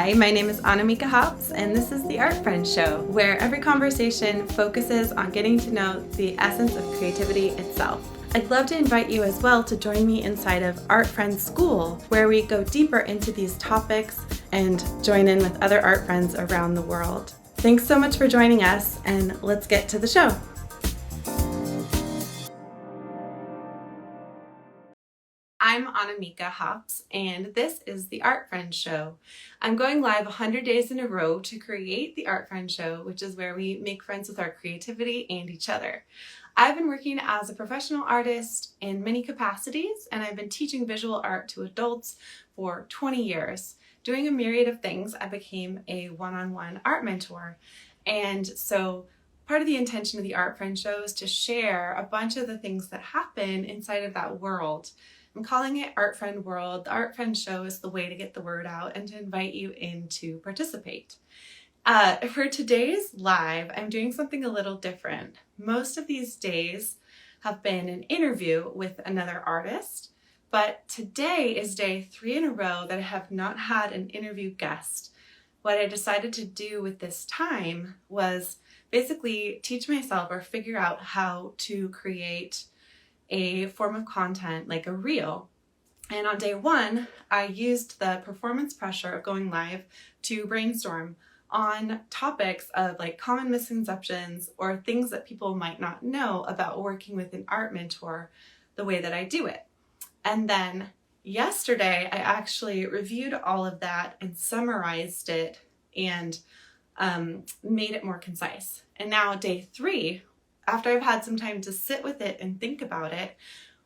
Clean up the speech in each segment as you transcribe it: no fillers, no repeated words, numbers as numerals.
Hi, my name is Annamieka, and this is the Art Friends Show, where every conversation focuses on getting to know the essence of creativity itself. I'd love to invite you as well to join me inside of Art Friends School, where we go deeper into these topics and join in with other art friends around the world. Thanks so much for joining us, and let's get to the show. I'm Annamieka Hops, and this is the Art Friends Show. I'm going live 100 days in a row to create the Art Friends Show, which is where we make friends with our creativity and each other. I've been working as a professional artist in many capacities, and I've been teaching visual art to adults for 20 years. Doing a myriad of things, I became a one-on-one art mentor. And so part of the intention of the Art Friends Show is to share a bunch of the things that happen inside of that world. I'm calling it Art Friend World. The Art Friend Show is the way to get the word out and to invite you in to participate. For today's live, I'm doing something a little different. Most of these days have been an interview with another artist, but today is day 3 in a row that I have not had an interview guest. What I decided to do with this time was basically teach myself or figure out how to create a form of content like a reel. And on day 1, I used the performance pressure of going live to brainstorm on topics of like common misconceptions or things that people might not know about working with an art mentor the way that I do it. And then yesterday, I actually reviewed all of that and summarized it and made it more concise. And now day 3, after I've had some time to sit with it and think about it,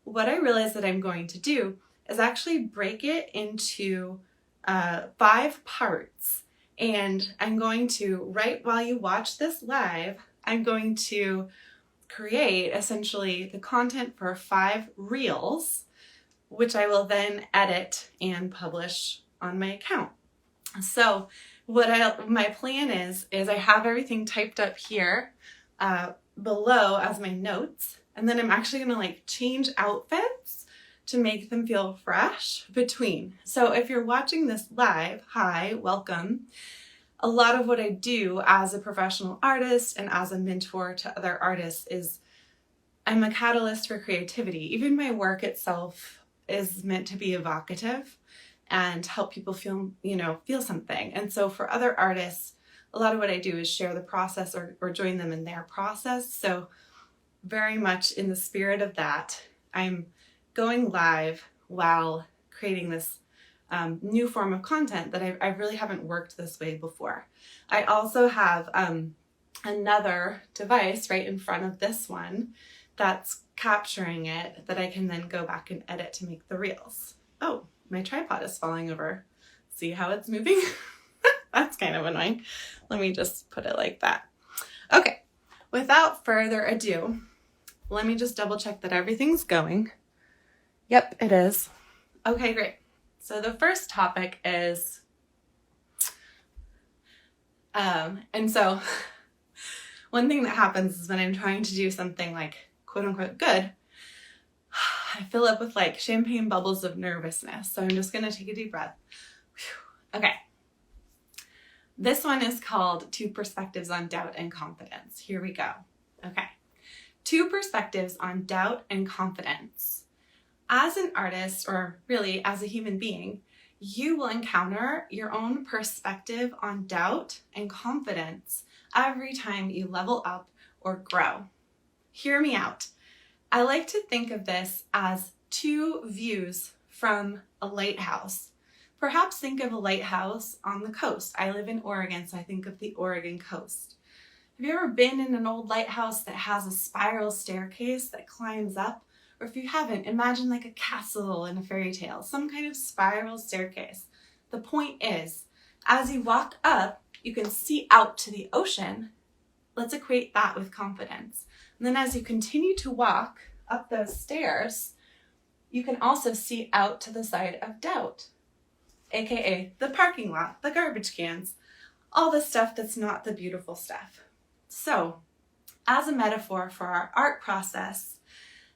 what I realized that I'm going to do is actually break it into 5 parts. And I'm going to, right while you watch this live, I'm going to create essentially the content for 5 reels, which I will then edit and publish on my account. So my plan is I have everything typed up here below as my notes, and then I'm actually going to change outfits to make them feel fresh between. So if you're watching this live, hi, welcome. A lot of what I do as a professional artist and as a mentor to other artists is I'm a catalyst for creativity. Even my work itself is meant to be evocative and help people feel something. And so for other artists, a lot of what I do is share the process or join them in their process. So very much in the spirit of that, I'm going live while creating this new form of content that I really haven't worked this way before. I also have another device right in front of this one that's capturing it that I can then go back and edit to make the reels. Oh, my tripod is falling over. See how it's moving? That's kind of annoying. Let me just put it like that. Okay, without further ado, let me just double check that everything's going. Yep, it is. Okay, great. So the first topic is, and so one thing that happens is when I'm trying to do something like quote unquote good, I fill up with champagne bubbles of nervousness. So I'm just going to take a deep breath. Whew. Okay. This one is called 2 Perspectives on Doubt and Confidence. Here we go. Okay. 2 perspectives on doubt and confidence. As an artist, or really as a human being, you will encounter your own perspective on doubt and confidence every time you level up or grow. Hear me out. I like to think of this as 2 views from a lighthouse. Perhaps think of a lighthouse on the coast. I live in Oregon, so I think of the Oregon coast. Have you ever been in an old lighthouse that has a spiral staircase that climbs up? Or if you haven't, imagine like a castle in a fairy tale, some kind of spiral staircase. The point is, as you walk up, you can see out to the ocean. Let's equate that with confidence. And then as you continue to walk up those stairs, you can also see out to the side of doubt, aka the parking lot, the garbage cans, all the stuff that's not the beautiful stuff. So, as a metaphor for our art process,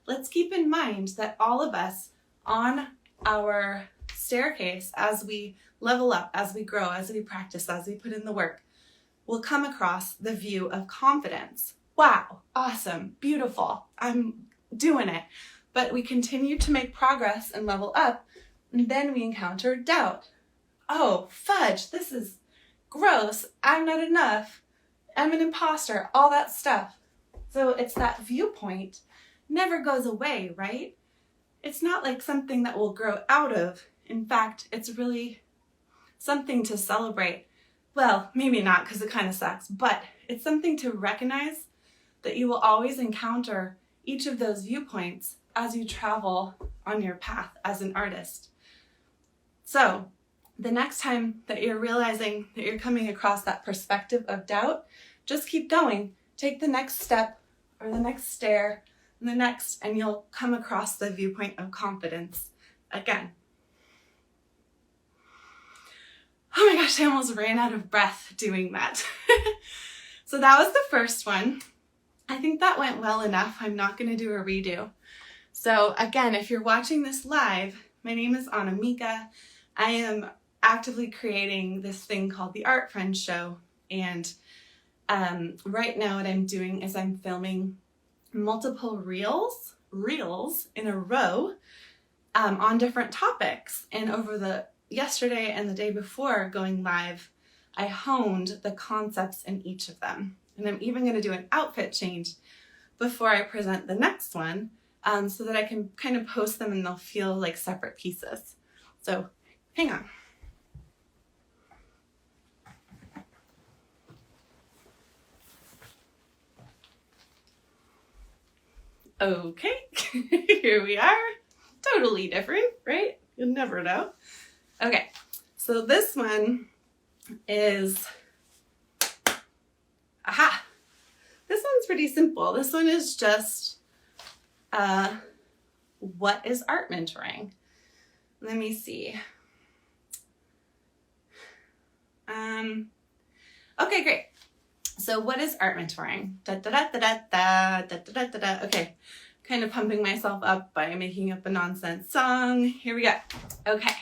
let's keep in mind that all of us on our staircase, as we level up, as we grow, as we practice, as we put in the work, we'll come across the view of confidence. Wow, awesome, beautiful, I'm doing it. But we continue to make progress and level up, and then we encounter doubt. Oh, fudge, this is gross, I'm not enough, I'm an imposter, all that stuff. So it's that viewpoint never goes away, right? It's not like something that we'll grow out of. In fact, it's really something to celebrate. Well, maybe not, because it kind of sucks, but it's something to recognize that you will always encounter each of those viewpoints as you travel on your path as an artist. So the next time that you're realizing that you're coming across that perspective of doubt, just keep going. Take the next step or the next stair and the next, and you'll come across the viewpoint of confidence again. Oh my gosh, I almost ran out of breath doing that. So that was the first one. I think that went well enough. I'm not going to do a redo. So again, if you're watching this live, my name is Annamieka. I am actively creating this thing called the Art Friend Show. And right now what I'm doing is I'm filming multiple reels in a row on different topics. And over the yesterday and the day before going live, I honed the concepts in each of them. And I'm even going to do an outfit change before I present the next one, so that I can kind of post them and they'll feel like separate pieces. So hang on. Okay, here we are. Totally different, right? You'll never know. Okay, so this one is, aha! This one's pretty simple. This one is just, what is art mentoring? Let me see. Okay, great. So what is art mentoring? Okay, kind of pumping myself up by making up a nonsense song. Here we go. Okay.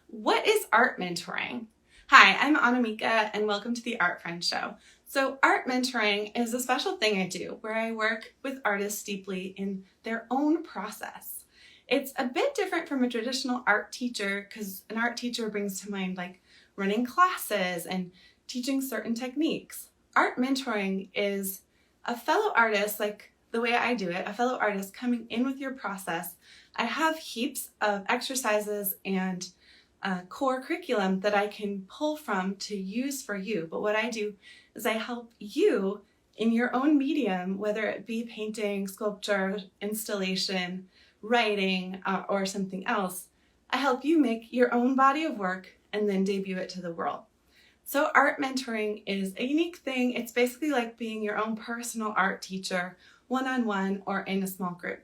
What is art mentoring? Hi, I'm Annamieka and welcome to the Art Friend Show. So art mentoring is a special thing I do where I work with artists deeply in their own process. It's a bit different from a traditional art teacher because an art teacher brings to mind like running classes and teaching certain techniques. Art mentoring is a fellow artist, like the way I do it, a fellow artist coming in with your process. I have heaps of exercises and core curriculum that I can pull from to use for you. But what I do is I help you in your own medium, whether it be painting, sculpture, installation, writing, or something else. I help you make your own body of work and then debut it to the world. So art mentoring is a unique thing. It's basically like being your own personal art teacher, one-on-one or in a small group.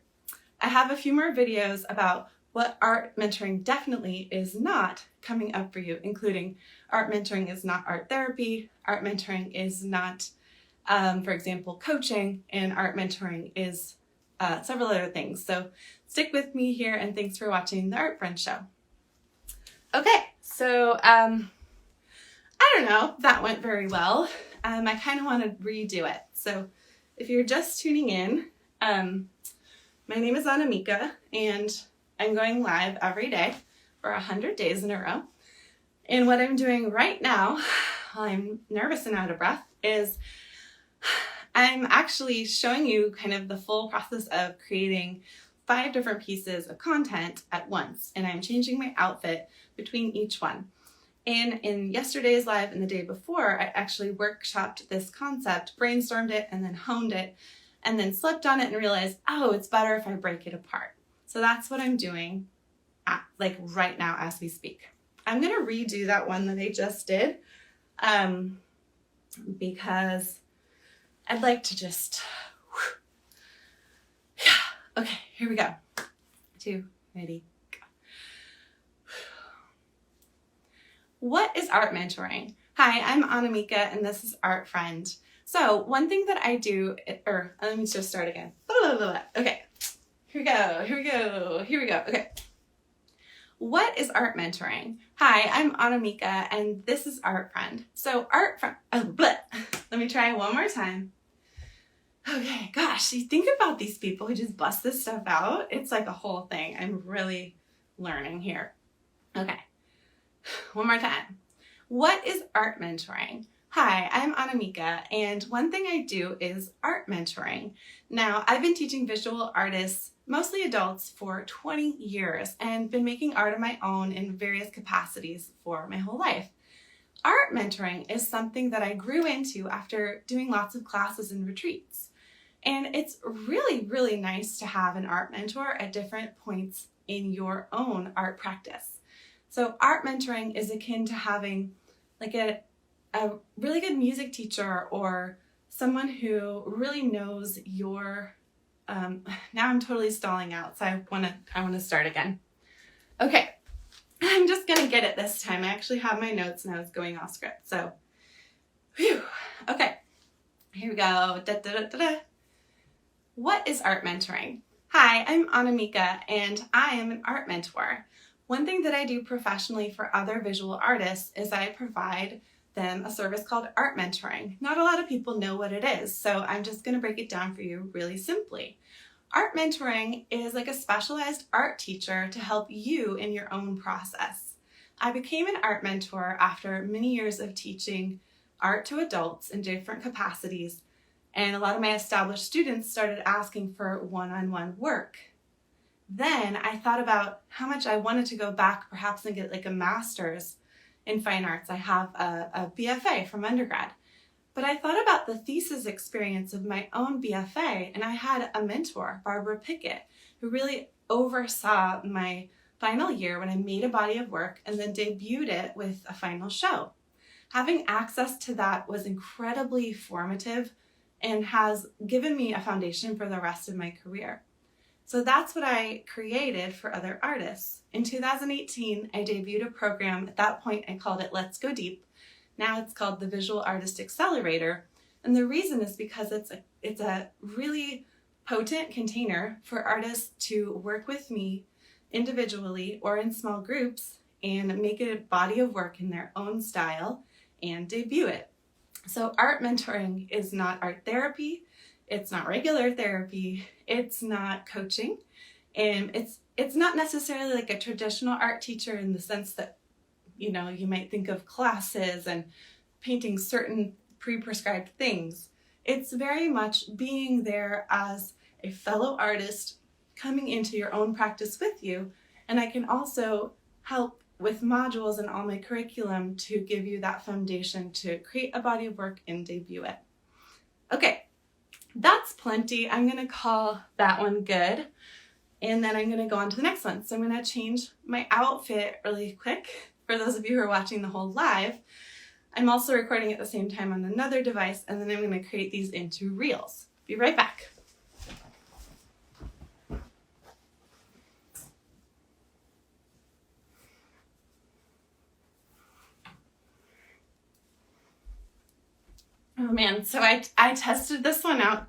I have a few more videos about what art mentoring definitely is not coming up for you, including art mentoring is not art therapy, art mentoring is not, for example, coaching, and art mentoring is several other things. So stick with me here and thanks for watching the Art Friend Show. Okay, so I don't know, that went very well. I kind of want to redo it. So if you're just tuning in, my name is Annamieka and I'm going live every day for 100 days in a row. And what I'm doing right now, while I'm nervous and out of breath, is I'm actually showing you kind of the full process of creating 5 different pieces of content at once. And I'm changing my outfit between each one. And in yesterday's live and the day before, I actually workshopped this concept, brainstormed it, and then honed it, and then slept on it and realized, oh, it's better if I break it apart. So that's what I'm doing like right now as we speak. I'm gonna redo that one that I just did because I'd like to just, yeah, okay, here we go. 2, ready, go. What is art mentoring? Hi, I'm Annamieka and this is Art Friend. So one thing that I do, let me just start again. Okay, here we go. Okay. What is art mentoring? Hi, I'm Annamieka, and this is Art Friend. So let me try one more time. Okay, gosh, you think about these people who just bust this stuff out. It's like a whole thing. I'm really learning here. Okay, one more time. What is art mentoring? Hi, I'm Annamieka, and one thing I do is art mentoring. Now, I've been teaching visual artists, mostly adults, for 20 years and been making art of my own in various capacities for my whole life. Art mentoring is something that I grew into after doing lots of classes and retreats. And it's really, really nice to have an art mentor at different points in your own art practice. So art mentoring is akin to having like a really good music teacher or someone who really knows your, now I'm totally stalling out, so I want to start again. Okay, I'm just gonna get it this time. I actually have my notes and I was going off script, so, whew. Okay, here we go. What is art mentoring? Hi, I'm Annamieka, and I am an art mentor. One thing that I do professionally for other visual artists is I provide them a service called art mentoring. Not a lot of people know what it is, so I'm just going to break it down for you really simply. Art mentoring is like a specialized art teacher to help you in your own process. I became an art mentor after many years of teaching art to adults in different capacities, and a lot of my established students started asking for one-on-one work. Then I thought about how much I wanted to go back perhaps and get like a master's in fine arts. I have a BFA from undergrad. But I thought about the thesis experience of my own BFA, and I had a mentor, Barbara Pickett, who really oversaw my final year when I made a body of work and then debuted it with a final show. Having access to that was incredibly formative and has given me a foundation for the rest of my career. So that's what I created for other artists. In 2018, I debuted a program. At that point, I called it Let's Go Deep. Now it's called the Visual Artist Accelerator. And the reason is because it's a really potent container for artists to work with me individually or in small groups and make a body of work in their own style and debut it. So art mentoring is not art therapy. It's not regular therapy. It's not coaching. And it's not necessarily like a traditional art teacher in the sense that, you know, you might think of classes and painting certain pre-prescribed things. It's very much being there as a fellow artist coming into your own practice with you. And I can also help with modules and all my curriculum to give you that foundation to create a body of work and debut it. Okay. That's plenty. I'm going to call that one good. And then I'm going to go on to the next one. So I'm going to change my outfit really quick. For those of you who are watching the whole live, I'm also recording at the same time on another device, and then I'm going to create these into reels. Be right back. Oh man, so I tested this one out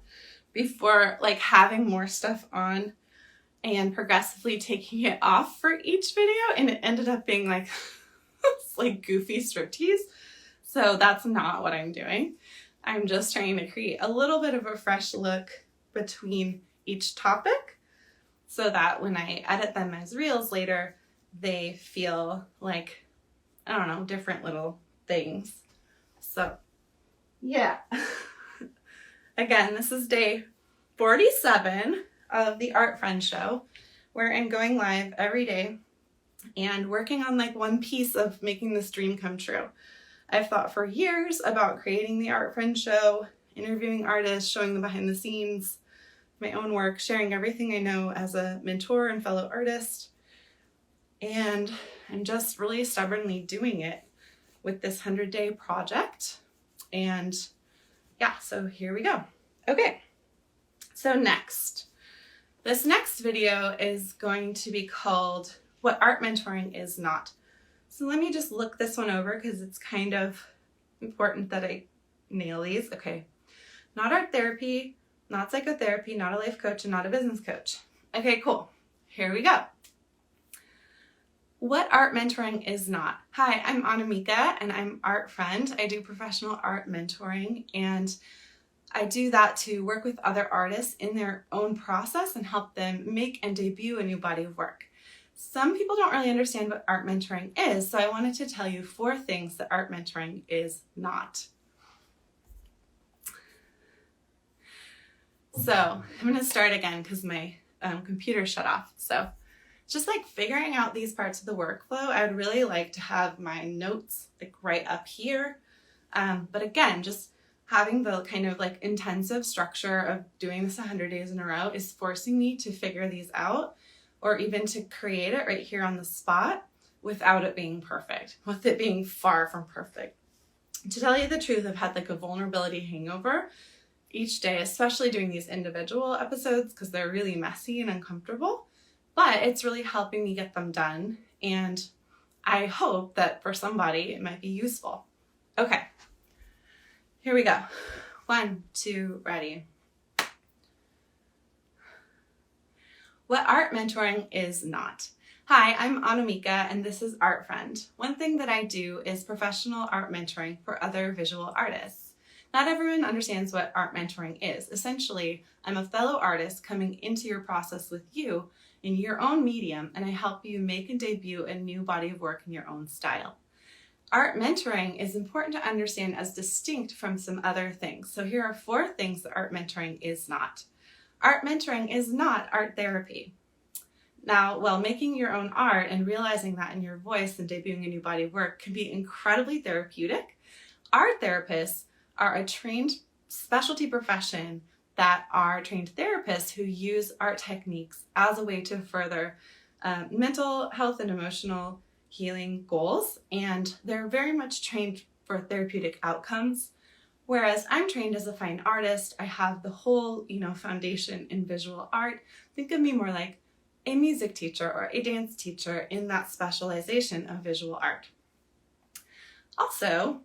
before like having more stuff on and progressively taking it off for each video, and it ended up being like it's like goofy striptease. So that's not what I'm doing. I'm just trying to create a little bit of a fresh look between each topic so that when I edit them as reels later, they feel like, I don't know, different little things. So yeah. Again, this is day 47 of the Art Friend Show, where I'm going live every day and working on like one piece of making this dream come true. I've thought for years about creating the Art Friend Show, interviewing artists, showing them behind the scenes, my own work, sharing everything I know as a mentor and fellow artist. And I'm just really stubbornly doing it with this 100-day project. And yeah, so here we go. Okay, so this next video is going to be called What Art Mentoring Is Not. So let me just look this one over because it's kind of important that I nail these. Okay, not art therapy, not psychotherapy, not a life coach, and not a business coach. Okay, cool. Here we go. What art mentoring is not. Hi, I'm Annamieka and I'm Art Friend. I do professional art mentoring, and I do that to work with other artists in their own process and help them make and debut a new body of work. Some people don't really understand what art mentoring is, so I wanted to tell you 4 things that art mentoring is not. So I'm going to start again because my computer shut off. So just like figuring out these parts of the workflow, I would really like to have my notes like right up here. But again, just having the kind of like intensive structure of doing this 100 days in a row is forcing me to figure these out, or even to create it right here on the spot without it being perfect, with it being far from perfect. To tell you the truth, I've had like a vulnerability hangover each day, especially doing these individual episodes because they're really messy and uncomfortable. But it's really helping me get them done, and I hope that for somebody it might be useful. Okay, here we go. 1, 2, ready. What art mentoring is not. Hi, I'm Annamieka and this is Art Friend. One thing that I do is professional art mentoring for other visual artists. Not everyone understands what art mentoring is. Essentially, I'm a fellow artist coming into your process with you in your own medium, and I help you make and debut a new body of work in your own style. Art mentoring is important to understand as distinct from some other things. So here are 4 things that art mentoring is not. Art mentoring is not art therapy. Now, while making your own art and realizing that in your voice and debuting a new body of work can be incredibly therapeutic, art therapists are a trained specialty profession that are trained therapists who use art techniques as a way to further mental health and emotional healing goals, and they're very much trained for therapeutic outcomes. Whereas I'm trained as a fine artist, I have the whole, foundation in visual art. Think of me more like a music teacher or a dance teacher in that specialization of visual art. Also,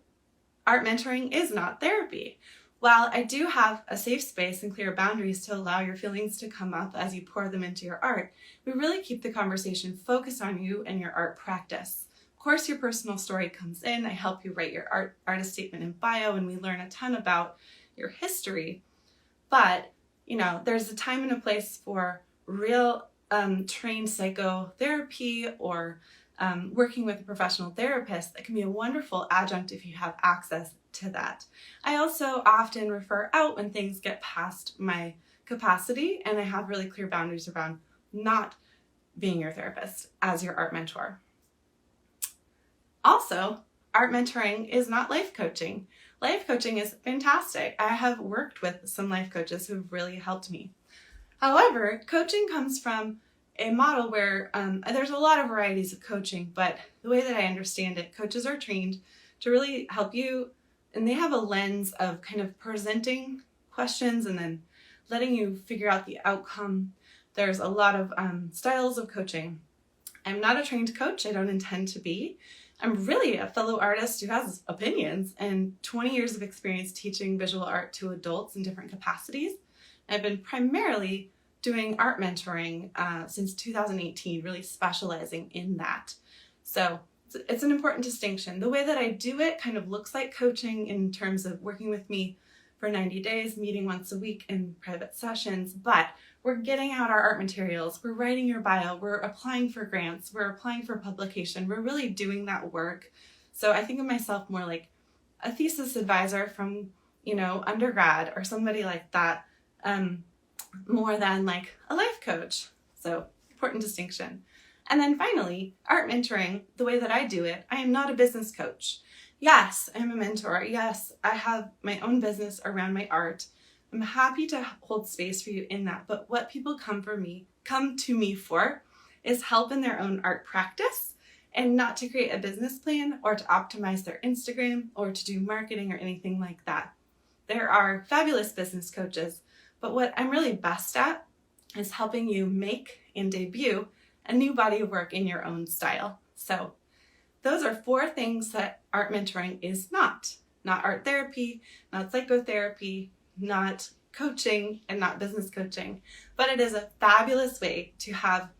art mentoring is not therapy. While I do have a safe space and clear boundaries to allow your feelings to come up as you pour them into your art, we really keep the conversation focused on you and your art practice. Of course, your personal story comes in. I help you write your artist statement and bio, and we learn a ton about your history. But, there's a time and a place for real trained psychotherapy or working with a professional therapist that can be a wonderful adjunct if you have access to that. I also often refer out when things get past my capacity, and I have really clear boundaries around not being your therapist as your art mentor. Also, art mentoring is not life coaching. Life coaching is fantastic. I have worked with some life coaches who have really helped me. However, coaching comes from a model where there's a lot of varieties of coaching, but the way that I understand it, coaches are trained to really help you, and they have a lens of kind of presenting questions and then letting you figure out the outcome. There's a lot of styles of coaching. I'm not a trained coach. I don't intend to be. I'm really a fellow artist who has opinions and 20 years of experience teaching visual art to adults in different capacities. I've been primarily doing art mentoring since 2018, really specializing in that. So it's an important distinction. The way that I do it kind of looks like coaching in terms of working with me for 90 days, meeting once a week in private sessions, but we're getting out our art materials, we're writing your bio, we're applying for grants, we're applying for publication, we're really doing that work. So I think of myself more like a thesis advisor from, undergrad or somebody like that, more than like a life coach. So important distinction. And then finally, art mentoring, the way that I do it, I am not a business coach. Yes, I'm a mentor. Yes, I have my own business around my art. I'm happy to hold space for you in that. But what people come to me for is help in their own art practice, and not to create a business plan or to optimize their Instagram or to do marketing or anything like that. There are fabulous business coaches, but what I'm really best at is helping you make and debut a new body of work in your own style. So those are 4 things that art mentoring is not. Not art therapy, not psychotherapy, not coaching, and not business coaching. But it is a fabulous way to have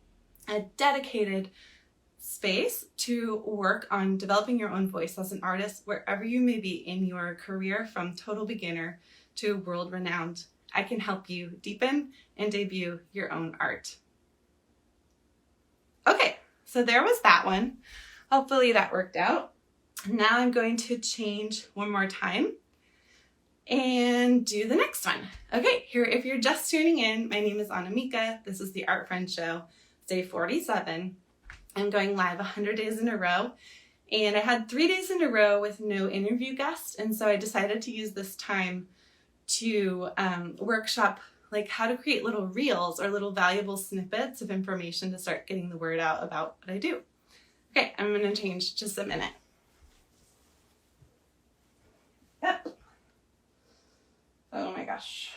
a dedicated space to work on developing your own voice as an artist wherever you may be in your career, from total beginner to world renowned. I can help you deepen and debut your own art. Okay, so there was that one. Hopefully that worked out. Now I'm going to change one more time and do the next one. Okay, here, if you're just tuning in, my name is Annamieka. This is the Art Friend Show, day 47. I'm going live 100 days in a row, and I had 3 days in a row with no interview guest, and so I decided to use this time to workshop like how to create little reels or little valuable snippets of information to start getting the word out about what I do. Okay, I'm going to change just a minute. Yep. Oh my gosh.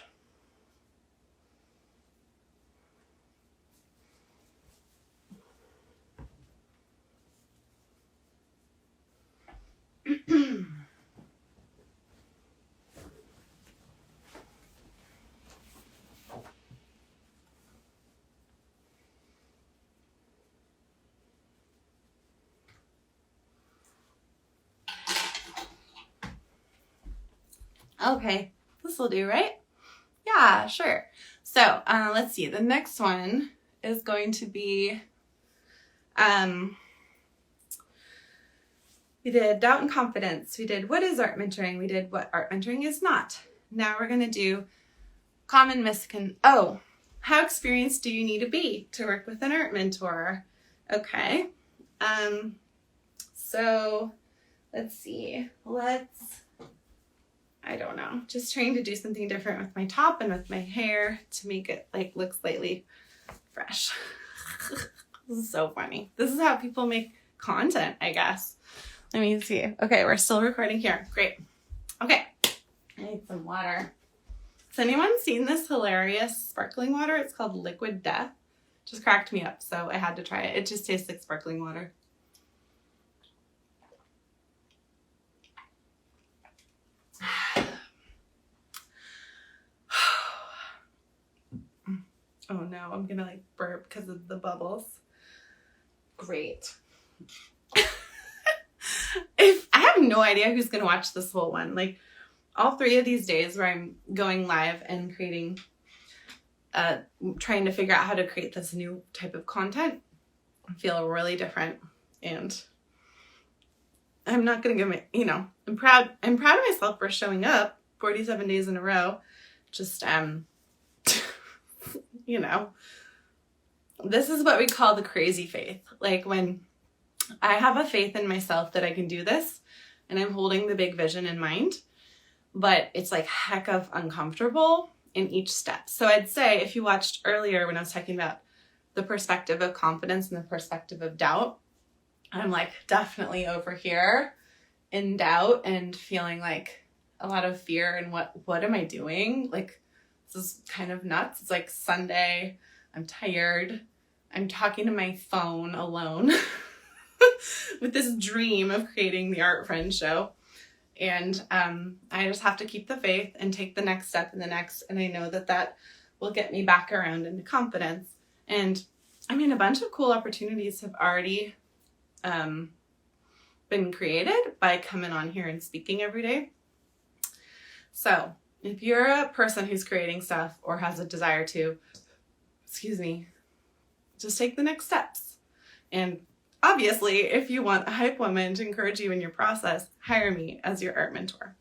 Okay, this will do, right? Yeah, sure. So let's see. The next one is going to be, we did doubt and confidence. We did what is art mentoring. We did what art mentoring is not. Now we're going to do common how experienced do you need to be to work with an art mentor? Okay. So let's see. I don't know, just trying to do something different with my top and with my hair to make it like look slightly fresh. This is so funny. This is how people make content, I guess. Let me see. Okay, we're still recording here. Great. Okay, I need some water. Has anyone seen this hilarious sparkling water? It's called Liquid Death. Just cracked me up, so I had to try it. It just tastes like sparkling water. Oh no, I'm gonna like burp because of the bubbles. Great. I have no idea who's gonna watch this whole one. Like all 3 of these days where I'm going live and creating, trying to figure out how to create this new type of content, I feel really different. And I'm not gonna give it, I'm proud of myself for showing up 47 days in a row. Just this is what we call the crazy faith. Like when I have a faith in myself that I can do this and I'm holding the big vision in mind, but it's like heck of uncomfortable in each step. So I'd say if you watched earlier when I was talking about the perspective of confidence and the perspective of doubt, I'm like definitely over here in doubt and feeling like a lot of fear and what am I doing? Like, this is kind of nuts. It's like Sunday. I'm tired. I'm talking to my phone alone with this dream of creating the Art Friend Show. And I just have to keep the faith and take the next step and the next. And I know that will get me back around into confidence. And I mean, a bunch of cool opportunities have already been created by coming on here and speaking every day. So if you're a person who's creating stuff or has a desire to, just take the next steps. And obviously, if you want a hype woman to encourage you in your process, hire me as your art mentor.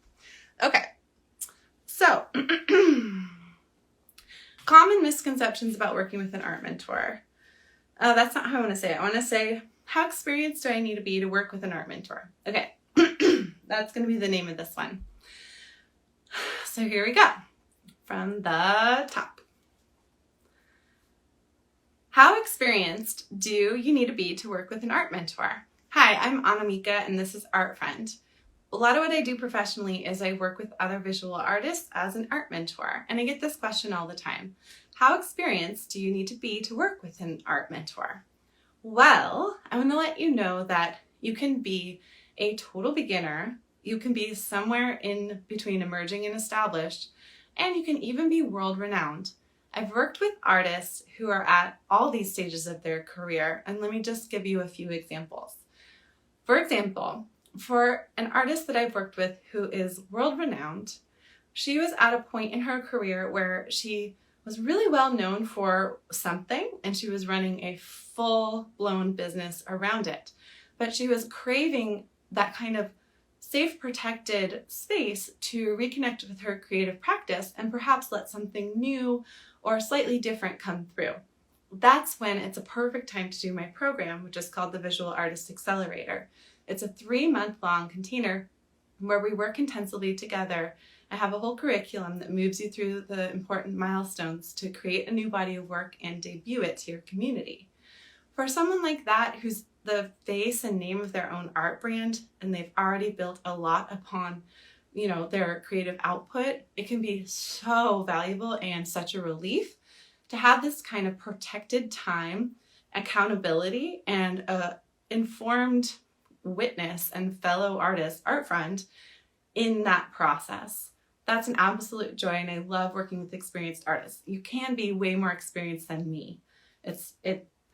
Okay, so common misconceptions about working with an art mentor. That's not how I want to say it. I want to say, how experienced do I need to be to work with an art mentor? Okay, that's going to be the name of this one. So here we go, from the top. How experienced do you need to be to work with an art mentor? Hi, I'm Annamieka and this is Art Friend. A lot of what I do professionally is I work with other visual artists as an art mentor, and I get this question all the time. How experienced do you need to be to work with an art mentor? Well, I want to let you know that you can be a total beginner, you can be somewhere in between emerging and established, and you can even be world renowned. I've worked with artists who are at all these stages of their career, and let me just give you a few examples. For example, for an artist that I've worked with who is world-renowned, she was at a point in her career where she was really well known for something, and she was running a full-blown business around it. But she was craving that kind of safe, protected space to reconnect with her creative practice and perhaps let something new or slightly different come through. That's when it's a perfect time to do my program, which is called the Visual Artist Accelerator. It's a 3-month-long container where we work intensively together. I have a whole curriculum that moves you through the important milestones to create a new body of work and debut it to your community. For someone like that who's the face and name of their own art brand and they've already built a lot upon, their creative output, it can be so valuable and such a relief to have this kind of protected time, accountability, and a informed witness and fellow artist, art friend, in that process. That's an absolute joy, and I love working with experienced artists. You can be way more experienced than me.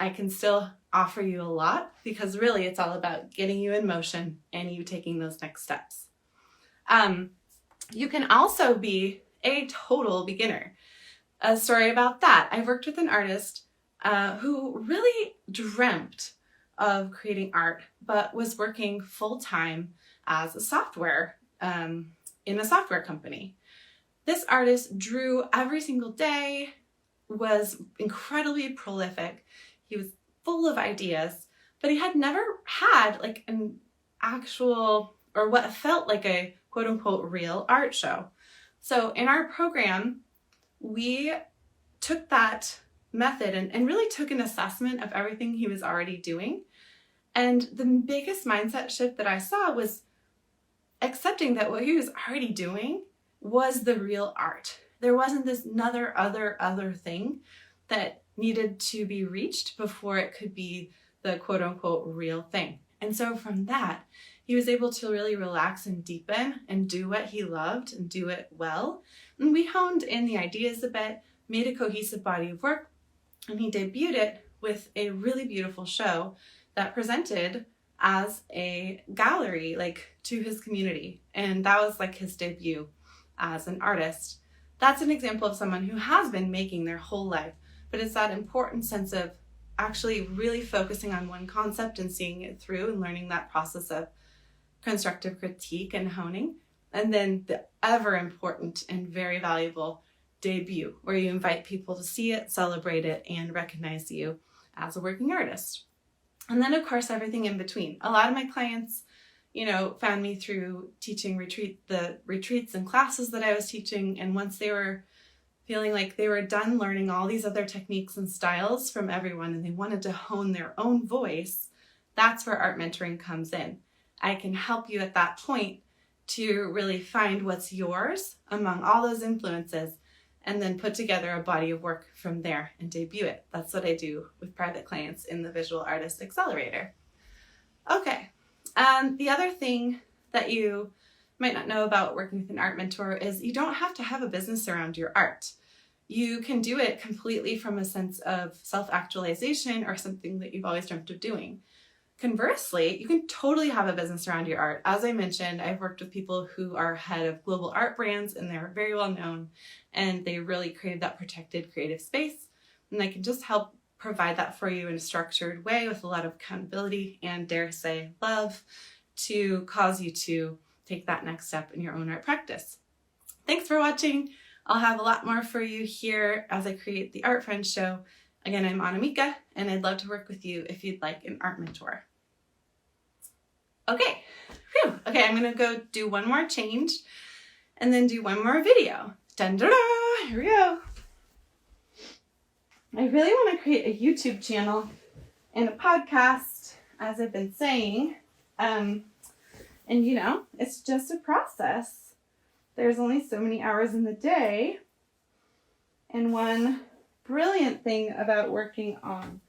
I can still offer you a lot because really it's all about getting you in motion and you taking those next steps. You can also be a total beginner. A story about that. I worked with an artist who really dreamt of creating art, but was working full-time as a software in a software company. This artist drew every single day, was incredibly prolific. He was full of ideas, but he had never had like an actual, or what felt like a quote unquote real art show. So in our program, we took that method and really took an assessment of everything he was already doing. And the biggest mindset shift that I saw was accepting that what he was already doing was the real art. There wasn't this other thing that needed to be reached before it could be the quote unquote real thing. And so from that, he was able to really relax and deepen and do what he loved and do it well. And we honed in the ideas a bit, made a cohesive body of work, and he debuted it with a really beautiful show that presented as a gallery, to his community. And that was his debut as an artist. That's an example of someone who has been making their whole life, but it's that important sense of actually really focusing on one concept and seeing it through and learning that process of constructive critique and honing. And then the ever important and very valuable debut, where you invite people to see it, celebrate it, and recognize you as a working artist. And then, of course, everything in between. A lot of my clients, found me through teaching the retreats and classes that I was teaching. And once they were feeling like they were done learning all these other techniques and styles from everyone, and they wanted to hone their own voice, that's where art mentoring comes in. I can help you at that point to really find what's yours among all those influences, and then put together a body of work from there and debut it. That's what I do with private clients in the Visual Artist Accelerator. Okay, the other thing that you might not know about working with an art mentor is you don't have to have a business around your art. You can do it completely from a sense of self-actualization or something that you've always dreamt of doing. Conversely, you can totally have a business around your art. As I mentioned, I've worked with people who are head of global art brands and they're very well known and they really created that protected creative space. And I can just help provide that for you in a structured way with a lot of accountability and, dare say, love to cause you to take that next step in your own art practice. Thanks for watching. I'll have a lot more for you here as I create the Art Friends Show. Again, I'm Annamieka, and I'd love to work with you if you'd like an art mentor. Okay, Okay, I'm gonna go do one more change and then do one more video. Dun dun dun, here we go. I really want to create a YouTube channel and a podcast, as I've been saying. And it's just a process. There's only so many hours in the day. And one brilliant thing about working on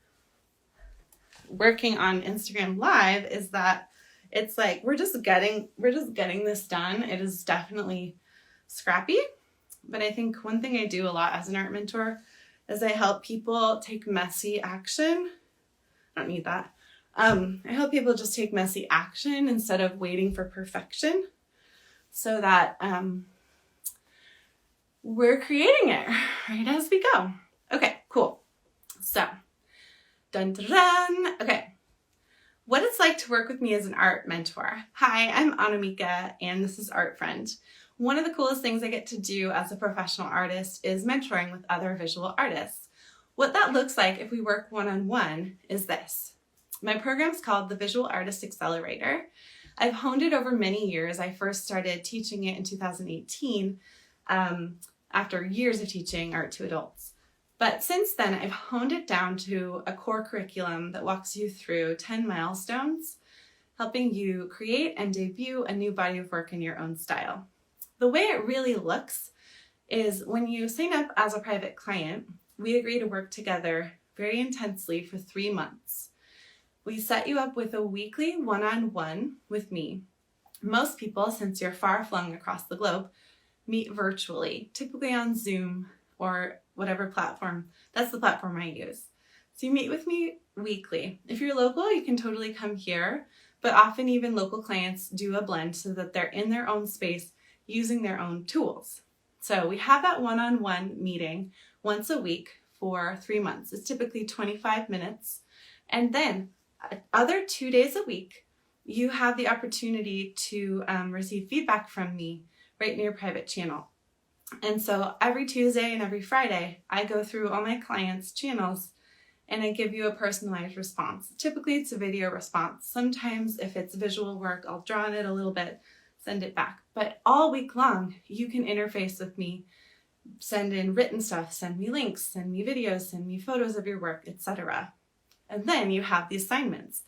Instagram Live is that it's like we're just getting this done. It is definitely scrappy, but I think one thing I do a lot as an art mentor is I help people take messy action. I don't need that. I help people just take messy action instead of waiting for perfection, so that we're creating it right as we go. Okay, cool. So, dun dun dun. Okay. What it's like to work with me as an art mentor. Hi, I'm Annamieka, and this is Art Friend. One of the coolest things I get to do as a professional artist is mentoring with other visual artists. What that looks like if we work one-on-one is this. My program's called the Visual Artist Accelerator. I've honed it over many years. I first started teaching it in 2018 after years of teaching art to adults. But since then, I've honed it down to a core curriculum that walks you through 10 milestones, helping you create and debut a new body of work in your own style. The way it really looks is when you sign up as a private client, we agree to work together very intensely for 3 months. We set you up with a weekly one-on-one with me. Most people, since you're far-flung across the globe, meet virtually, typically on Zoom or whatever platform. That's the platform I use. So you meet with me weekly. If you're local, you can totally come here, but often even local clients do a blend so that they're in their own space using their own tools. So we have that one-on-one meeting once a week for 3 months. It's typically 25 minutes. And then other 2 days a week, you have the opportunity to receive feedback from me right in your private channel. And so every Tuesday and every Friday, I go through all my clients' channels and I give you a personalized response. Typically, it's a video response. Sometimes if it's visual work, I'll draw on it a little bit, send it back. But all week long, you can interface with me, send in written stuff, send me links, send me videos, send me photos of your work, etc. And then you have the assignments,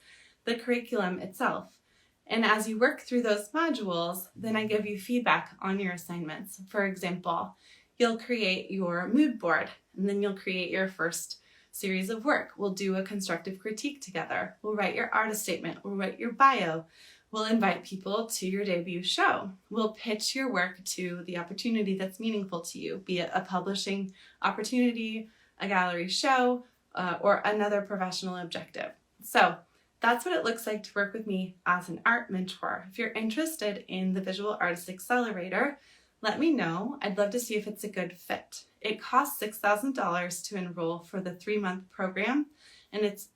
the curriculum itself. And as you work through those modules, then I give you feedback on your assignments. For example, you'll create your mood board, and then you'll create your first series of work. We'll do a constructive critique together. We'll write your artist statement. We'll write your bio. We'll invite people to your debut show. We'll pitch your work to the opportunity that's meaningful to you, be it a publishing opportunity, a gallery show, or another professional objective. So that's what it looks like to work with me as an art mentor. If you're interested in the Visual Artist Accelerator, let me know. I'd love to see if it's a good fit. It costs $6,000 to enroll for the 3-month program, and it's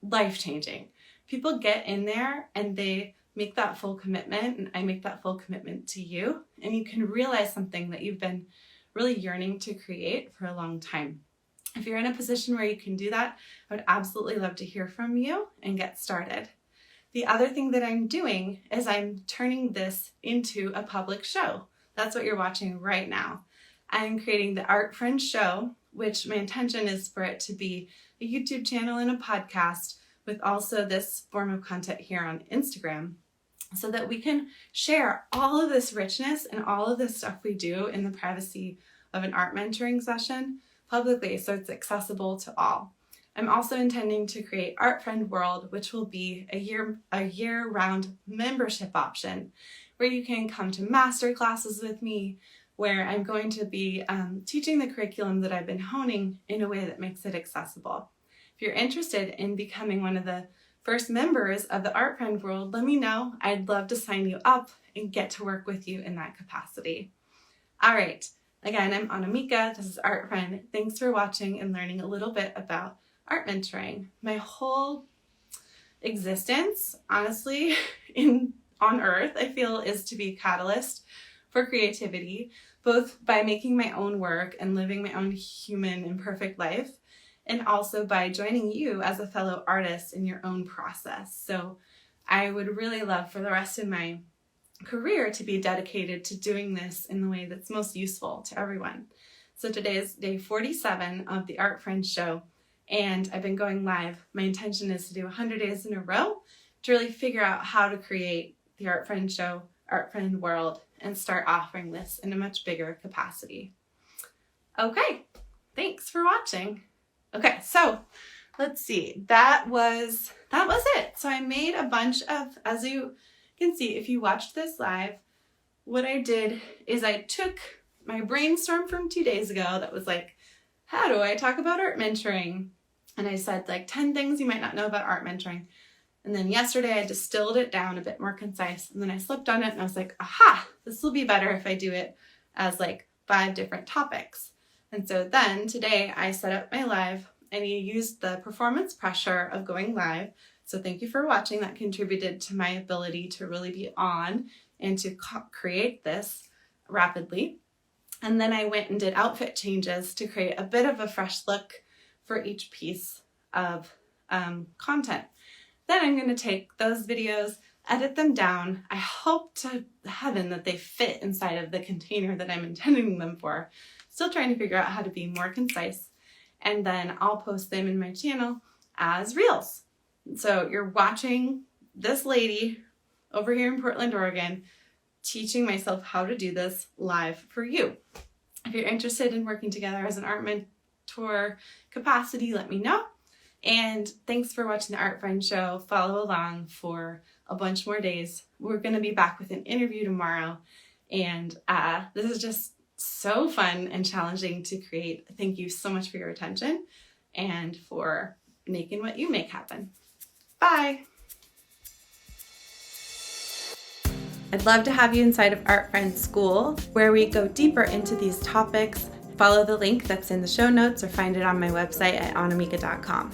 life-changing. People get in there and they make that full commitment, and I make that full commitment to you, and you can realize something that you've been really yearning to create for a long time. If you're in a position where you can do that, I would absolutely love to hear from you and get started. The other thing that I'm doing is I'm turning this into a public show. That's what you're watching right now. I'm creating the Art Friend Show, which my intention is for it to be a YouTube channel and a podcast with also this form of content here on Instagram, so that we can share all of this richness and all of this stuff we do in the privacy of an art mentoring session publicly, so it's accessible to all. I'm also intending to create Art Friend World, which will be a year-round membership option where you can come to master classes with me, where I'm going to be teaching the curriculum that I've been honing in a way that makes it accessible. If you're interested in becoming one of the first members of the Art Friend World, let me know. I'd love to sign you up and get to work with you in that capacity. All right. Again, I'm Annamieka. This is Art Friend. Thanks for watching and learning a little bit about art mentoring. My whole existence, honestly, on Earth, I feel, is to be a catalyst for creativity, both by making my own work and living my own human imperfect life, and also by joining you as a fellow artist in your own process. So I would really love for the rest of my career to be dedicated to doing this in the way that's most useful to everyone. So today is day 47 of the Art Friend Show, and I've been going live. My intention is to do 100 days in a row to really figure out how to create the Art Friend Show, Art Friend World, and start offering this in a much bigger capacity. Okay, thanks for watching. Okay, so let's see. That was it. So I made a bunch of, as you can see, if you watched this live, what I did is I took my brainstorm from 2 days ago that was like, how do I talk about art mentoring? And I said like 10 things you might not know about art mentoring. And then yesterday I distilled it down a bit more concise, and then I slipped on it and I was like, aha, this will be better if I do it as like 5 different topics. And so then today I set up my live and you used the performance pressure of going live. So thank you for watching. That contributed to my ability to really be on and to create this rapidly. And then I went and did outfit changes to create a bit of a fresh look for each piece of content. Then I'm going to take those videos, edit them down. I hope to heaven that they fit inside of the container that I'm intending them for. Still trying to figure out how to be more concise. And then I'll post them in my channel as reels. So you're watching this lady over here in Portland, Oregon, teaching myself how to do this live for you. If you're interested in working together as an art mentor capacity, let me know. And thanks for watching the Art Friend Show. Follow along for a bunch more days. We're going to be back with an interview tomorrow. And this is just so fun and challenging to create. Thank you so much for your attention and for making what you make happen. Bye. I'd love to have you inside of Art Friend School, where we go deeper into these topics. Follow the link that's in the show notes or find it on my website at annamieka.com.